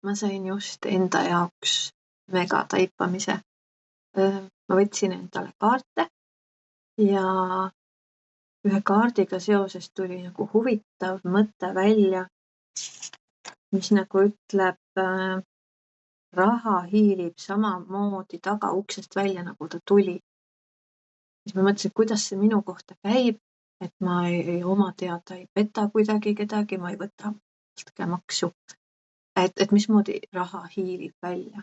ma sain just enda jaoks mega taipamise. Ma võtsin endale kaarte ja ühe kaardiga seoses tuli nagu huvitav mõte välja, mis nagu ütleb, raha hiilib samamoodi tagauksest välja, nagu ta tuli. Siis ma mõtlesin, kuidas see minu kohta käib, et ma oma teada ei peta kuidagi kedagi, ma ei võta kämaksu. Et mismoodi raha hiilib välja.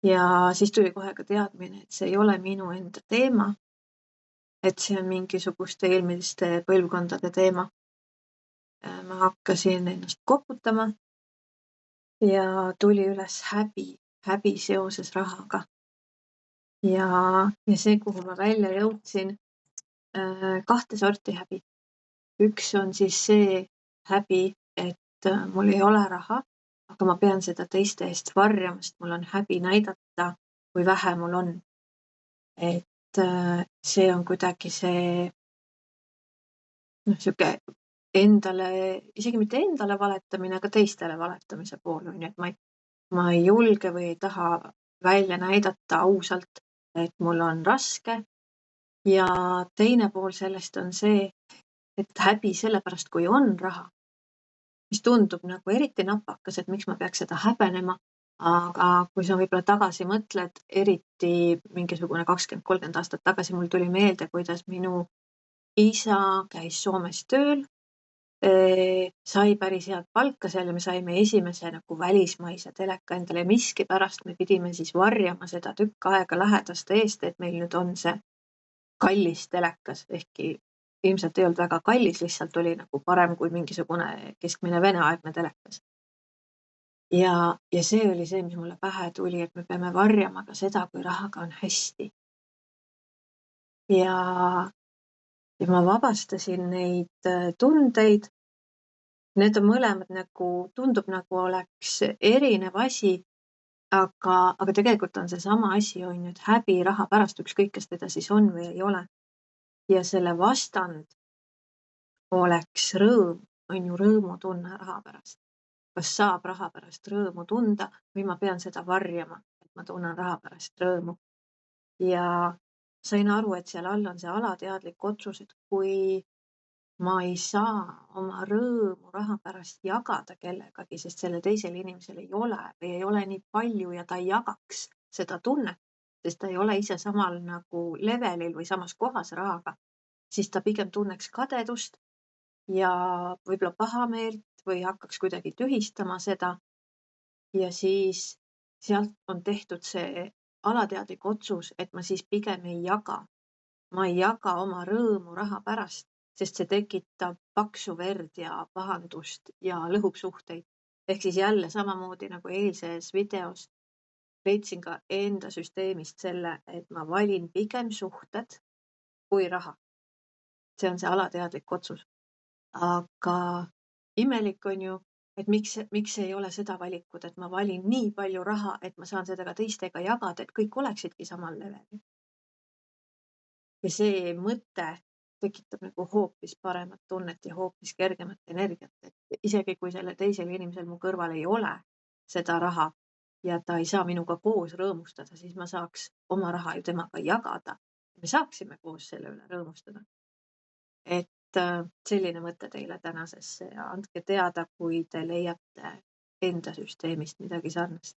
Ja siis tuli kohe ka teadmine, et see ei ole minu enda teema, et see on mingisuguste eelmiste põlvkondade teema. Ma hakkasin ennast koputama ja tuli üles häbi seoses rahaga. Ja see, kuhu ma välja jõudsin, 2 sorti häbi. Üks on siis see häbi, et mul ei ole raha, aga ma pean seda teiste eest varjama, sest mul on häbi näidata, kui vähe mul on. Et see on kuidagi see siuke endale, isegi mitte endale valetamine, aga teistele valetamise pool on. Et ma ei julge või ei taha välja näidata ausalt, et mul on raske. Ja teine pool sellest on see, et häbi sellepärast, kui on raha, mis tundub nagu eriti napakas, et miks ma peaks seda häbenema. Aga kui sa võib-olla tagasi mõtled, eriti mingisugune 20-30 aastat tagasi, mul tuli meelde, kuidas minu isa käis Soomes tööl, sai päris head palka seal ja me saime esimese nagu välismaise teleka endale ja miskipärast me pidime siis varjama seda tükk aega lähedaste eest, et meil nüüd on see kallis telekas, ehkki ilmselt ei olnud väga kallis, lihtsalt oli nagu parem kui mingisugune keskmine veneaegne telekas. Ja see oli see, mis mulle pähe tuli, et me peame varjama ka seda, kui rahaga on hästi. Ja ma vabastasin neid tundeid. Need on mõlemad nagu, tundub nagu oleks erinev asi, aga tegelikult on see sama asi, on nüüd häbi raha pärast, ükskõik kas teda siis on või ei ole. Ja selle vastand oleks rõõm, on ju rõõmutunne raha pärast. Kas saab raha pärast rõõmu tunda või ma pean seda varjama, et ma tunnen raha pärast rõõmu. Ja sain aru, et seal all on see alateadlik otsus, et kui ma ei saa oma rõõmu raha pärast jagada kellegagi, sest sellel teisel inimesel ei ole või ei ole nii palju ja ta ei jagaks seda tunnet, sest ta ei ole ise samal nagu levelil või samas kohas rahaga, siis ta pigem tunneks kadedust ja võib-olla pahameelt või hakkaks kuidagi tühistama seda. Ja siis sealt on tehtud see alateadlik otsus, et ma siis pigem ei jaga. Ma ei jaga oma rõõmu raha pärast, sest see tekitab paksu verd ja pahandust ja lõhub suhteid. Ehk siis jälle samamoodi nagu eilses videos leidsin ka enda süsteemist selle, et ma valin pigem suhted kui raha. See on see alateadlik otsus. Aga imelik on ju, et miks ei ole seda valikut, et ma valin nii palju raha, et ma saan seda ka teistega jagada, et kõik oleksidki samal levelil. Ja see mõte tekitab nagu hoopis paremat tunnet ja hoopis kergemat energiat, et isegi kui sellel teisel inimesel mu kõrval ei ole seda raha ja ta ei saa minuga koos rõõmustada, siis ma saaks oma raha ju temaga jagada. Me saaksime koos selle üle rõõmustada. Et selline mõte teile tänasesse ja andke teada, kui te leiate enda süsteemist midagi sarnast.